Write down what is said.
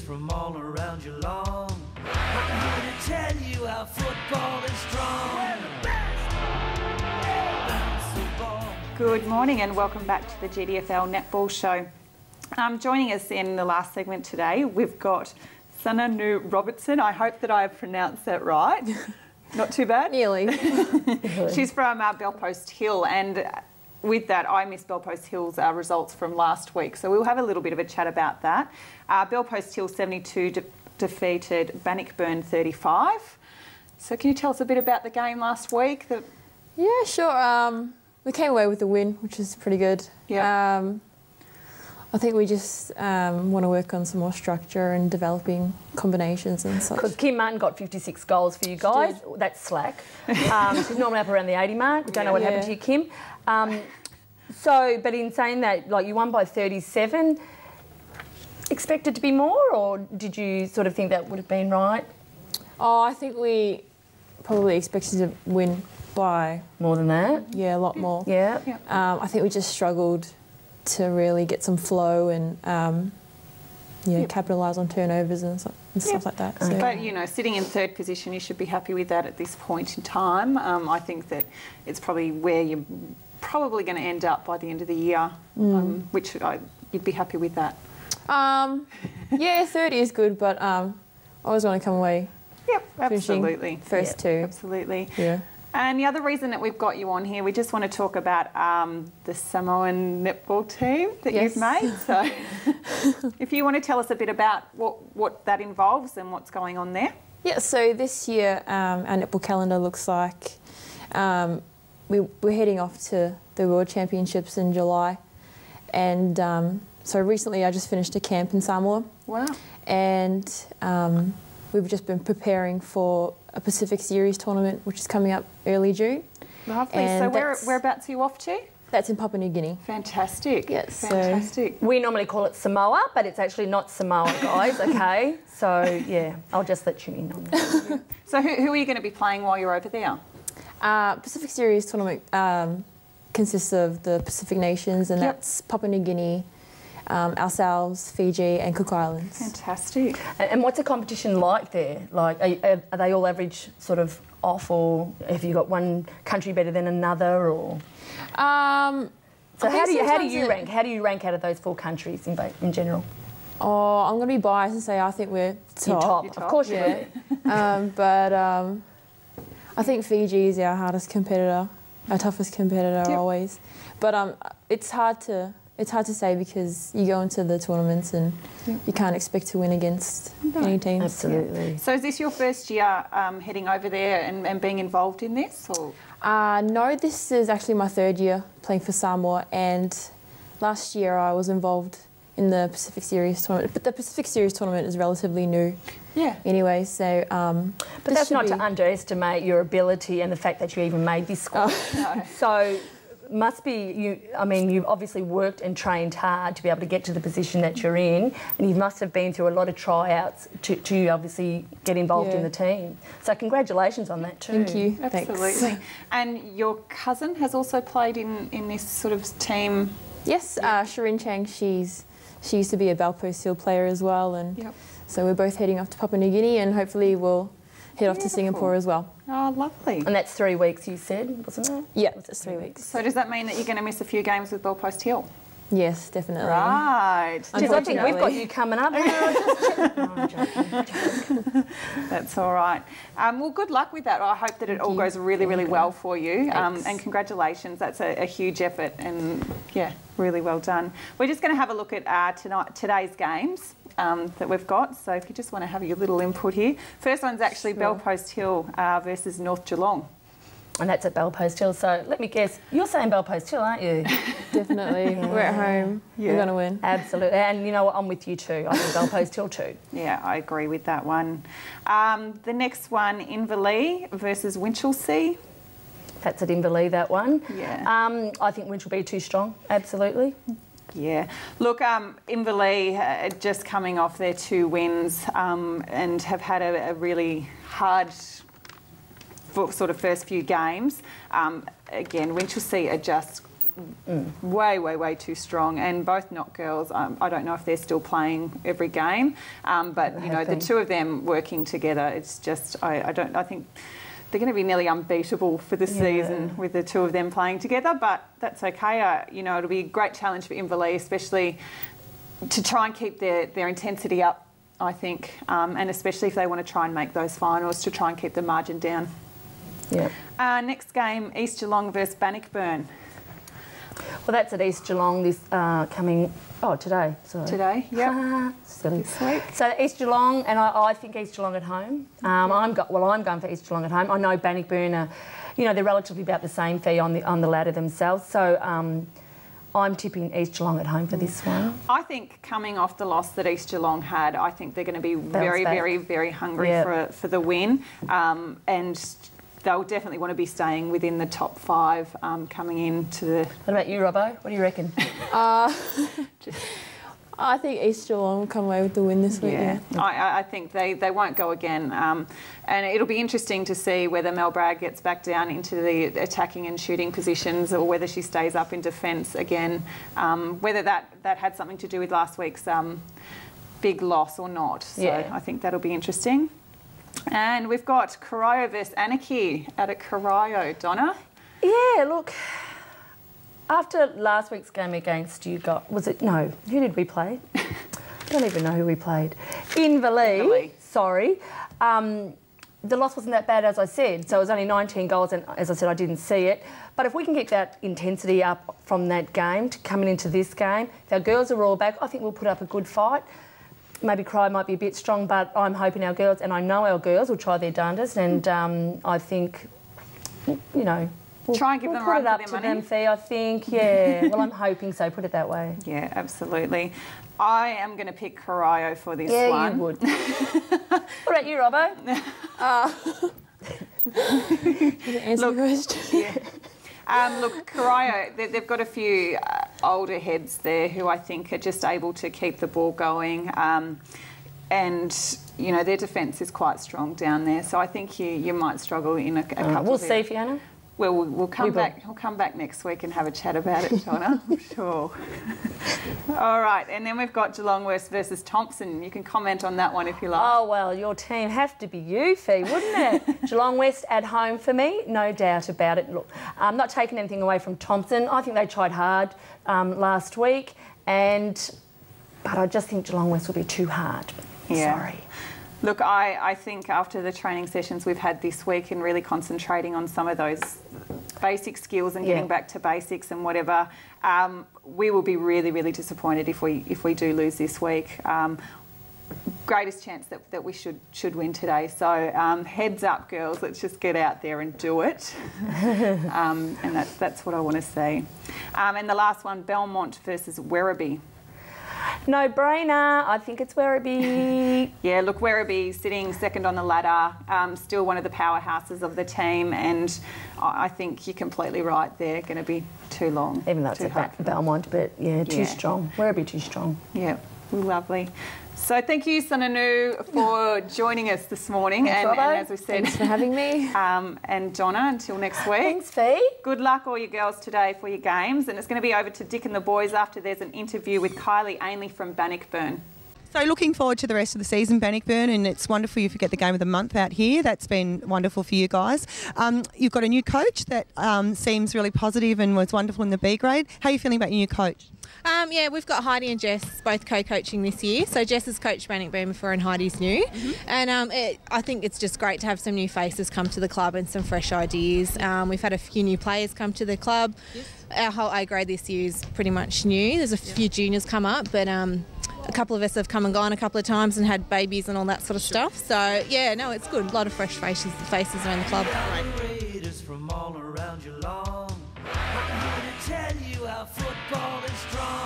from all around your lawn. I'm here to tell you how football is strong. We're the best. Bounce the ball. Good morning and welcome back to the GDFL Netball Show. Joining us in the last segment today, we've got Sananu Robertson. I hope that I have pronounced that right. Not too bad? Nearly. She's from Bellpost Hill, and with that, I missed Bellpost Hill's results from last week, so we'll have a little bit of a chat about that. Bellpost Hill 72 defeated Bannockburn 35. So can you tell us a bit about the game last week? Yeah, sure. We came away with a win, which is pretty good. Yeah. I think we just want to work on some more structure and developing combinations and such. Because Kim Martin got 56 goals for you guys. That's slack. She's normally up around the 80 mark. Don't know what happened to you, Kim. But in saying that, like, you won by 37, expected to be more, or did you sort of think that would have been right? Oh, I think we probably expected to win by... More than that? Yeah, a lot more. Yeah. I think we just struggled to really get some flow and capitalise on turnovers and stuff like that. So. But, you know, sitting in third position, you should be happy with that at this point in time. I think that it's probably where you're probably going to end up by the end of the year, which you'd be happy with that. Yeah, 30 is good, but I always want to come away. Yep, absolutely. First two. Absolutely. Yeah. And the other reason that we've got you on here, we just want to talk about the Samoan netball team that you've made. So if you want to tell us a bit about what that involves and what's going on there. Yeah, so this year our netball calendar looks like we're heading off to the World Championships in July. And so recently I just finished a camp in Samoa. Wow. And we've just been preparing for a Pacific Series tournament, which is coming up early June. Lovely. And so whereabouts are you off to? That's in Papua New Guinea. Fantastic. Yes. Fantastic. We normally call it Samoa, but it's actually not Samoa, guys, okay? So, yeah, I'll just let you in on that. So who are you going to be playing while you're over there? Pacific Series tournament consists of the Pacific nations, and that's Papua New Guinea, ourselves, Fiji and Cook Islands. Fantastic. And what's the competition like there? Like, are they all average sort of off, or have you got one country better than another, or? So how do you rank? How do you rank out of those 4 countries in general? Oh, I'm going to be biased and say I think we're top. You're top. Of course you will. But I think Fiji is our hardest competitor, our toughest competitor always. But it's hard to say because you go into the tournaments and you can't expect to win against any teams. Absolutely. Yeah. So is this your first year heading over there and being involved in this? Or? No, this is actually my 3rd year playing for Samoa, and last year I was involved in the Pacific Series tournament. But the Pacific Series tournament is relatively new. Yeah. Anyway, so... but that's not to underestimate your ability and the fact that you even made this squad. No. So... must be you've obviously worked and trained hard to be able to get to the position that you're in, and you must have been through a lot of tryouts to obviously get involved in the team. So congratulations on that too. Thank you. Absolutely. Thanks. And your cousin has also played in this sort of team? Yes, Shirin Chang, she used to be a Bellpost Hill player as well, and so we're both heading off to Papua New Guinea, and hopefully we'll head off to Singapore as well. Oh, lovely. And that's 3 weeks, you said, wasn't it? Yeah, it's 3 weeks. So does that mean that you're going to miss a few games with Bellpost Hill? Yes, definitely. Right. Because I think we've got you coming up. I'm joking. That's all right. Well, good luck with that. I hope that it all goes really, really well for you. And congratulations. That's a huge effort, and yeah, really well done. We're just going to have a look at today's games that we've got. So if you just want to have your little input here. First one's actually Bellpost Hill versus North Geelong. And that's at Bellpost Hill. So let me guess, you're saying Bellpost Hill, aren't you? Definitely. We're at home. We're going to win. Absolutely. And you know what? I'm with you too. I think Bellpost Hill too. Yeah, I agree with that one. The next one, Inverleigh versus Winchelsea. That's at Inverleigh, that one. Yeah. I think Winchelsea too strong. Absolutely. Yeah. Look, Inverleigh just coming off their 2 wins and have had a really hard sort of first few games. Again, Winchelsea are just way too strong, and both Not girls. I don't know if they're still playing every game, but you know, the two of them working together, it's just I think they're going to be nearly unbeatable for the season with the two of them playing together, but that's okay. You know, it'll be a great challenge for Inverleigh, especially to try and keep their intensity up, I think, and especially if they want to try and make those finals, to try and keep the margin down. Yeah. Next game, East Geelong versus Bannockburn. Well, that's at East Geelong this today. Sorry. Today, yeah. Silly. Sweet. So East Geelong, and I think East Geelong at home. I'm going for East Geelong at home. I know Bannockburn are, you know, they're relatively about the same fee on the ladder themselves. So I'm tipping East Geelong at home for this one. I think coming off the loss that East Geelong had, I think they're going to be very hungry for the win, and they'll definitely want to be staying within the top 5 coming into the... What about you, Robbo? What do you reckon? I think East Geelong will come away with the win this week. Yeah, I think they won't go again. And it'll be interesting to see whether Mel Bragg gets back down into the attacking and shooting positions, or whether she stays up in defence again, whether that had something to do with last week's big loss or not. So I think that'll be interesting. And we've got Corio versus Anarchy out at Corio. Donna? Yeah, look, after last week's game against who did we play? I don't even know who we played. Inverleigh. Sorry. The loss wasn't that bad, as I said, so it was only 19 goals, and as I said, I didn't see it. But if we can get that intensity up from that game to coming into this game, if our girls are all back, I think we'll put up a good fight. Maybe Cry might be a bit strong, but I'm hoping our girls, and I know our girls, will try their darndest, and I think, you know, we'll try and give them a run put it up for their to money. them, Fee, I think. Yeah, well, I'm hoping so, put it that way. Yeah, absolutely. I am going to pick Corio for this one. Yeah, you would. What about you, Robbo? Answer the question. Yeah. Look, Corio, they've got a few older heads there who I think are just able to keep the ball going, and you know, their defence is quite strong down there. So I think you might struggle in a couple. We'll see, Fiona. Well, we'll come back. We'll come back next week and have a chat about it, Donna. I'm sure. All right, and then we've got Geelong West versus Thompson. You can comment on that one if you like. Oh well, your team have to be you, Fee, wouldn't it? Geelong West at home for me, no doubt about it. Look, I'm not taking anything away from Thompson. I think they tried hard last week, but I just think Geelong West will be too hard. Yeah. Sorry. Look, I think after the training sessions we've had this week and really concentrating on some of those basic skills and getting back to basics and whatever, we will be really disappointed if we do lose this week. Greatest chance that we should win today. So heads up, girls. Let's just get out there and do it. And that's what I want to see. And the last one, Belmont versus Werribee. No brainer. I think it's Werribee. Yeah, look, Werribee sitting second on the ladder, still one of the powerhouses of the team, and I think you're completely right. They're going to be too long. Even though it's at Belmont, but yeah, too strong. Werribee too strong. Yeah, lovely. So thank you, Sananu, for joining us this morning. And as we said, thanks for having me. And Donna, until next week. Thanks, Fee. Good luck, all you girls, today for your games. And it's going to be over to Dick and the boys after there's an interview with Kylie Ainley from Bannockburn. So looking forward to the rest of the season, Bannockburn, and it's wonderful you get the game of the month out here. That's been wonderful for you guys. You've got a new coach that seems really positive and was wonderful in the B grade. How are you feeling about your new coach? Yeah, we've got Heidi and Jess both co-coaching this year. So Jess has coached Bannockburn before and Heidi's new. And I think it's just great to have some new faces come to the club and some fresh ideas. We've had a few new players come to the club. Our whole A grade this year is pretty much new. There's a few juniors come up, but a couple of us have come and gone a couple of times and had babies and all that sort of stuff. So, yeah, no, it's good. A lot of fresh faces around the club. From all around Geelong, I'm here to tell you how football is strong.